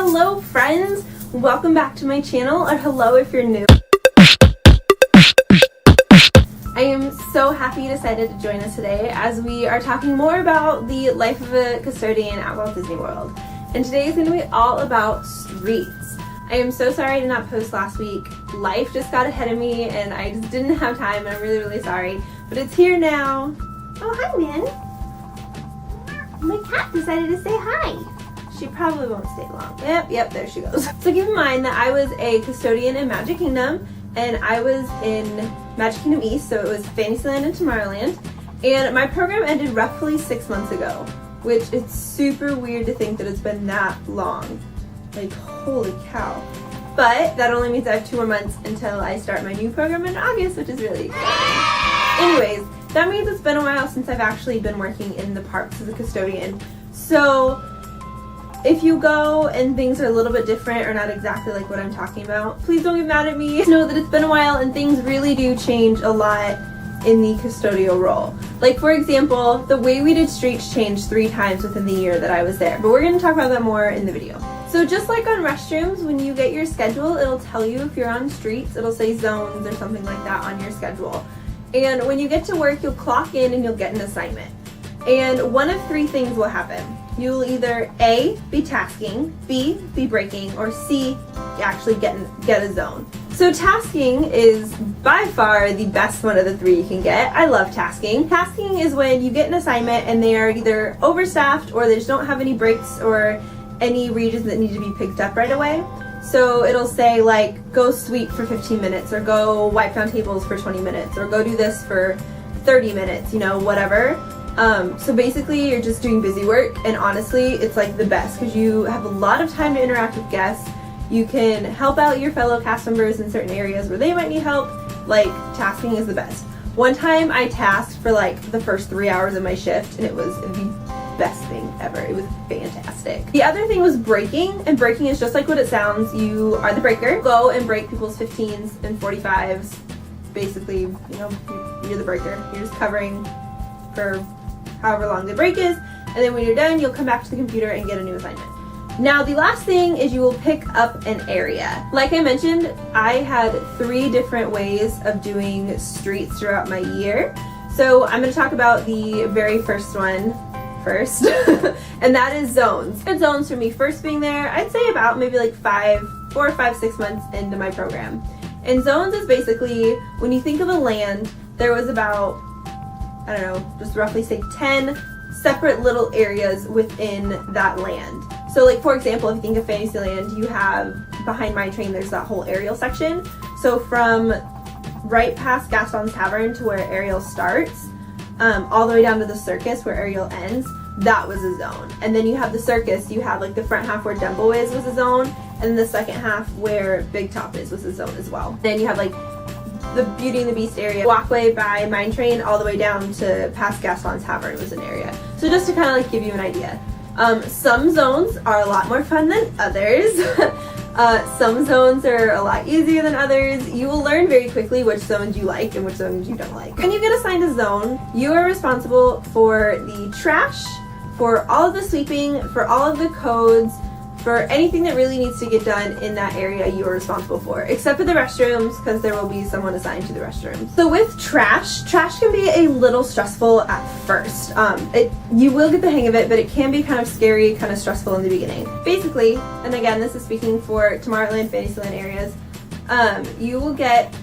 Hello friends, welcome back to my channel, or hello if you're new. I am so happy you decided to join us today as we are talking more about the life of a custodian at Walt Disney World. And today is going to be all about streets. I am so sorry I did not post last week. Life just got ahead of me and I just didn't have time, and I'm really sorry. But it's here now. Oh, hi, Min. My cat decided to say hi. She probably won't stay long. Yep, there she goes. So keep in mind that I was a custodian in Magic Kingdom, and I was in Magic Kingdom East, so it was Fantasyland and Tomorrowland. And my program ended roughly 6 months ago, which it's super weird to think that it's been that long. Like, holy cow. But that only means I have 2 more months until I start my new program in August, which is really exciting. Anyways, that means it's been a while since I've actually been working in the parks as a custodian. So if you go and things are a little bit different or not exactly like what I'm talking about, please don't get mad at me. Just know that it's been a while and things really do change a lot in the custodial role. Like, for example, the way we did streets changed 3 times within the year that I was there, but we're going to talk about that more in the video. So just like on restrooms, when you get your schedule, it'll tell you if you're on streets. It'll say zones or something like that on your schedule. And when you get to work, you'll clock in and you'll get an assignment. And one of 3 things will happen. You'll either A, be tasking, B, be breaking, or C, actually get a zone. So tasking is by far the best one of the 3 you can get. I love tasking. Tasking is when you get an assignment and they are either overstaffed or they just don't have any breaks or any regions that need to be picked up right away. So it'll say like, go sweep for 15 minutes, or go wipe down tables for 20 minutes, or go do this for 30 minutes, you know, whatever. So basically you're just doing busy work, and honestly it's like the best because you have a lot of time to interact with guests. You can help out your fellow cast members in certain areas where they might need help. Like, tasking is the best. One time I tasked for like the first 3 hours of my shift, and it was the best thing ever. It was fantastic. The other thing was breaking, and breaking is just like what it sounds. You are the breaker. Go and break people's 15s and 45s. Basically, you know, you're the breaker. You're just covering for however long the break is, and then when you're done, you'll come back to the computer and get a new assignment. Now, the last thing is you will pick up an area. Like I mentioned, I had 3 different ways of doing streets throughout my year. So I'm going to talk about the very first one first, and that is zones. Good zones for me first being there, I'd say about maybe like 4, 5, 6 months into my program. And zones is basically, when you think of a land, there was about, I don't know, just roughly say 10 separate little areas within that land. So like, for example, if you think of Fantasyland, you have behind my train, there's that whole Ariel section. So from right past Gaston's Tavern to where Ariel starts, all the way down to the circus where Ariel ends, that was a zone. And then you have the circus, you have like the front half where Dumbo is was a zone, and then the second half where Big Top is was a zone as well. Then you have like the Beauty and the Beast area, walkway by Mine Train all the way down to past Gaston's Tavern was an area. So just to kind of like give you an idea. Some zones are a lot more fun than others. Some zones are a lot easier than others. You will learn very quickly which zones you like and which zones you don't like. When you get assigned a zone, you are responsible for the trash, for all of the sweeping, for all of the codes, for anything that really needs to get done in that area you are responsible for, except for the restrooms, because there will be someone assigned to the restrooms. So with trash can be a little stressful at first. You will get the hang of it, but it can be kind of scary, kind of stressful in the beginning. Basically, and again, this is speaking for Tomorrowland, Fantasyland areas, you will get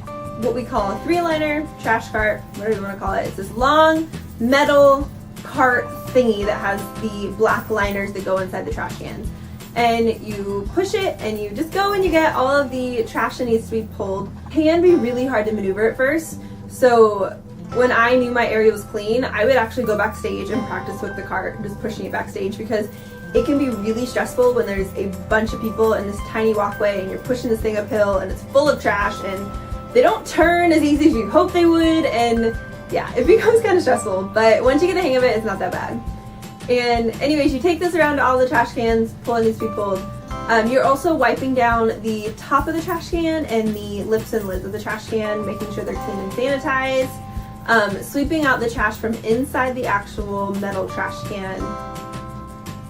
what we call a 3-liner trash cart, whatever you want to call it. It's this long metal cart thingy that has the black liners that go inside the trash cans. And you push it and you just go and you get all of the trash that needs to be pulled. It can be really hard to maneuver at first. So when I knew my area was clean, I would actually go backstage and practice with the cart, just pushing it backstage, because it can be really stressful when there's a bunch of people in this tiny walkway and you're pushing this thing uphill and it's full of trash and they don't turn as easy as you hope they would, and yeah, it becomes kind of stressful. But once you get the hang of it, it's not that bad. And anyways, you take this around to all the trash cans, pulling these to be pulled. You're also wiping down the top of the trash can and the lips and lids of the trash can, making sure they're clean and sanitized. Sweeping out the trash from inside the actual metal trash can.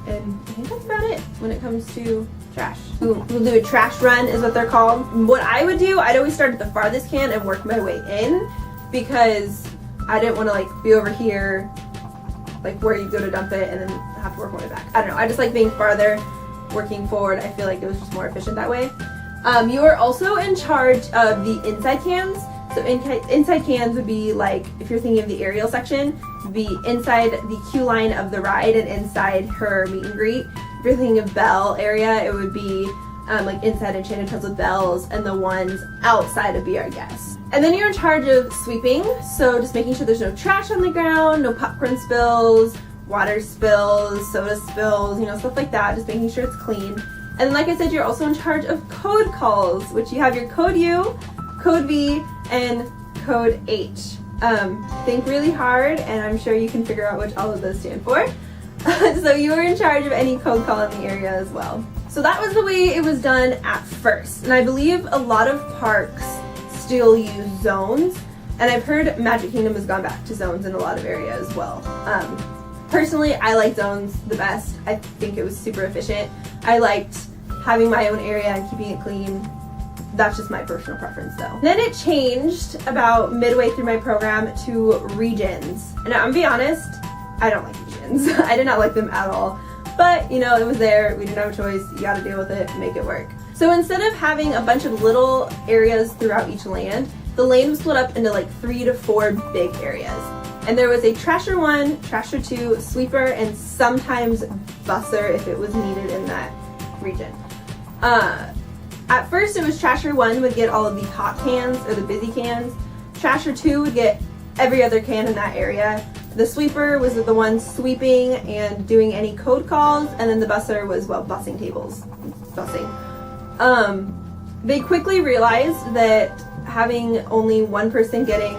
And I think that's about it when it comes to trash. We'll do a trash run is what they're called. What I would do, I'd always start at the farthest can and work my way in, because I didn't want to like be over here, like where you go to dump it and then have to work my way back. I don't know, I just like being farther, working forward. I feel like it was just more efficient that way. You are also in charge of the inside cans. So inside cans would be like, if you're thinking of the aerial section, be inside the queue line of the ride and inside her meet and greet. If you're thinking of Belle area, it would be like inside Enchanted Tales with Bells, and the ones outside of Be Our Guest. And then you're in charge of sweeping, so just making sure there's no trash on the ground, no popcorn spills, water spills, soda spills, you know, stuff like that, just making sure it's clean. And then, like I said, you're also in charge of code calls, which you have your code U, code V, and code H. Think really hard, and I'm sure you can figure out what all of those stand for. So you are in charge of any code call in the area as well. So that was the way it was done at first. And I believe a lot of parks still use zones. And I've heard Magic Kingdom has gone back to zones in a lot of areas as well. Personally, I like zones the best. I think it was super efficient. I liked having my own area and keeping it clean. That's just my personal preference though. Then it changed about midway through my program to regions. And I'm gonna be honest, I don't like regions. I did not like them at all. But, you know, it was there. We didn't have a choice. You gotta deal with it, make it work. So instead of having a bunch of little areas throughout each land, the lane was split up into like 3 to 4 big areas. And there was a Trasher 1, Trasher 2, Sweeper, and sometimes Busser if it was needed in that region. At first it was Trasher 1 would get all of the hot cans, or the busy cans. Trasher 2 would get every other can in that area. The Sweeper was the one sweeping and doing any code calls, and then the Busser was, well, bussing tables. Bussing. They quickly realized that having only one person getting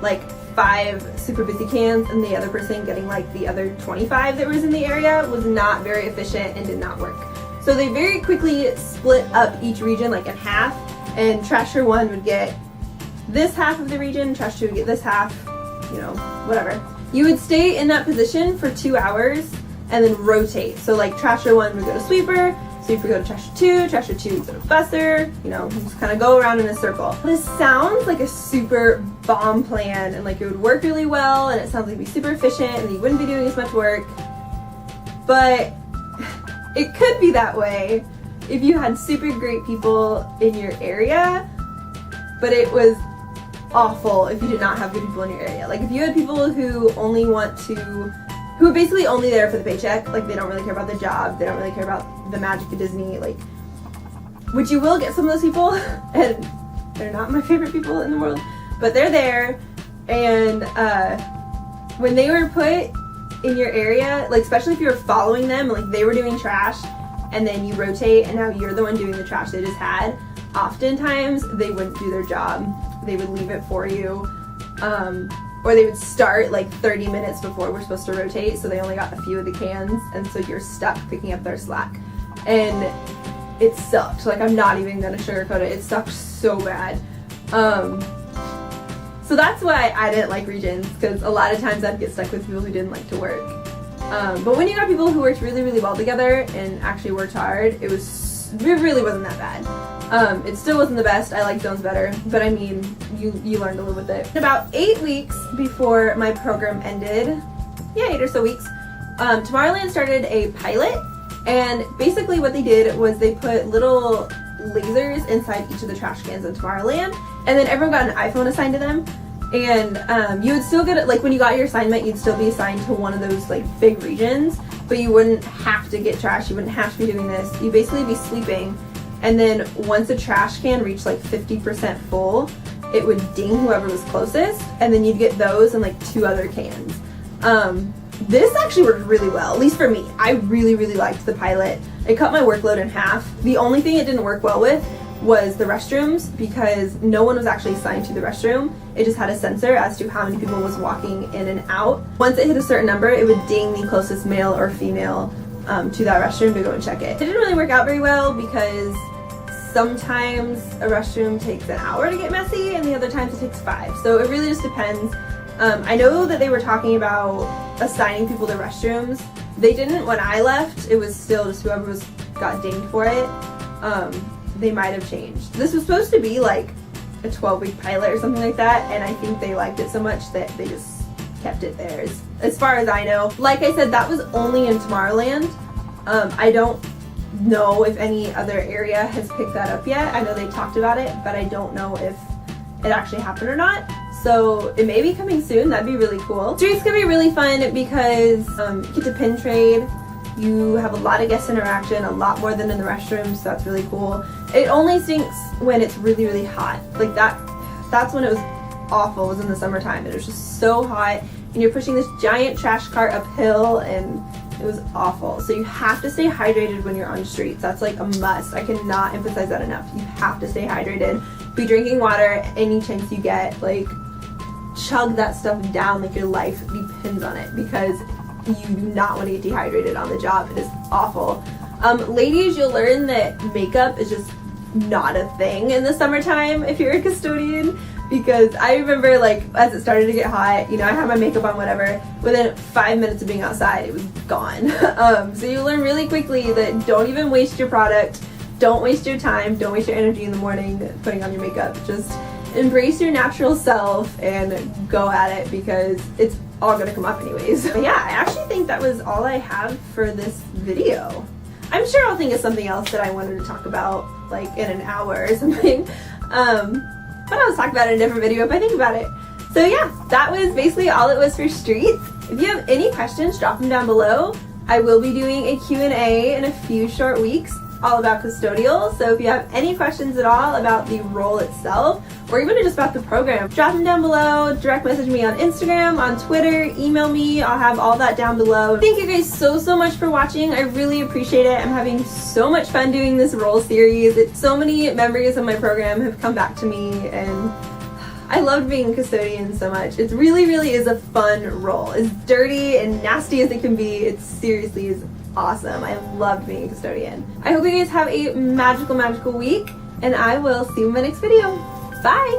like 5 super busy cans and the other person getting like the other 25 that was in the area was not very efficient and did not work. So they very quickly split up each region like in half, and Trasher 1 would get this half of the region, Trasher 2 would get this half, you know, whatever. You would stay in that position for 2 hours and then rotate. So like Trasher 1 would go to Sweeper, Sweeper would go to Trasher 2, Trasher 2 would go to Busser, you know, just kind of go around in a circle. This sounds like a super bomb plan, and like it would work really well, and it sounds like it'd be super efficient and you wouldn't be doing as much work. But it could be that way if you had super great people in your area, but it was awful if you did not have good people in your area. Like if you had people who only who are basically only there for the paycheck, like they don't really care about the job, they don't really care about the magic of Disney, like, which you will get some of those people, and they're not my favorite people in the world, but they're there, and when they were put in your area, like especially if you were following them, like they were doing trash, and then you rotate, and now you're the one doing the trash they just had, oftentimes they wouldn't do their job. They would leave it for you, or they would start like 30 minutes before we're supposed to rotate, so they only got a few of the cans, and so you're stuck picking up their slack. And it sucked. Like, I'm not even gonna sugarcoat it. It sucked so bad. So that's why I didn't like regions, because a lot of times I'd get stuck with people who didn't like to work. But when you got people who worked really, really well together and actually worked hard, it really wasn't that bad. It still wasn't the best. I like zones better, but I mean, you learn to live with it. About 8 weeks before my program ended, 8 or so weeks, Tomorrowland started a pilot, and basically what they did was they put little lasers inside each of the trash cans in Tomorrowland, and then everyone got an iPhone assigned to them, and you would still get it, like when you got your assignment, you'd still be assigned to one of those like big regions, but you wouldn't have to get trash, you wouldn't have to be doing this, you'd basically be sweeping. And then once a trash can reached like 50% full, it would ding whoever was closest, and then you'd get those and like 2 other cans. This actually worked really well, at least for me. I really, really liked the pilot. It cut my workload in half. The only thing it didn't work well with was the restrooms, because no one was actually assigned to the restroom. It just had a sensor as to how many people was walking in and out. Once it hit a certain number, it would ding the closest male or female to that restroom to go and check it. It didn't really work out very well, because sometimes a restroom takes an hour to get messy and the other times it takes 5. So it really just depends. I know that they were talking about assigning people to restrooms They didn't when I left. It was still just whoever got dinged for it. They might have changed. This was supposed to be like a 12-week pilot or something like that, and I think they liked it so much that they just kept it there, as far as I know. Like I said, that was only in Tomorrowland. I don't know if any other area has picked that up yet. I know they talked about it, but I don't know if it actually happened or not. So it may be coming soon. That'd be really cool. Streets can be really fun because you get to pin trade. You have a lot of guest interaction, a lot more than in the restrooms, so that's really cool. It only stinks when it's really, really hot. Like that's when it was awful, was in the summertime. It was just so hot, and you're pushing this giant trash cart uphill, and it was awful. So you have to stay hydrated when you're on streets. That's like a must. I cannot emphasize that enough. You have to stay hydrated. Be drinking water any chance you get. Like, chug that stuff down like your life depends on it, because you do not want to get dehydrated on the job. It is awful. Ladies, you'll learn that makeup is just not a thing in the summertime if you're a custodian, because I remember, like, as it started to get hot, you know, I had my makeup on, whatever, within 5 minutes of being outside, it was gone. So you learn really quickly that don't even waste your product, don't waste your time, don't waste your energy in the morning putting on your makeup. Just embrace your natural self and go at it, because it's all gonna come up anyways. But yeah, I actually think that was all I have for this video. I'm sure I'll think of something else that I wanted to talk about, like in an hour or something. But I'll talk about it in a different video if I think about it. So yeah, that was basically all it was for streets. If you have any questions, drop them down below. I will be doing a Q&A in a few short weeks all about custodial. So if you have any questions at all about the role itself, or even just about the program, drop them down below, direct message me on Instagram, on Twitter, email me. I'll have all that down below. Thank you guys so much for watching. I really appreciate it. I'm having so much fun doing this role series. So many memories of my program have come back to me, and I loved being a custodian so much. It really is a fun role. As dirty and nasty as it can be, it seriously is awesome. I loved being a custodian. I hope you guys have a magical week, and I will see you in my next video. Bye!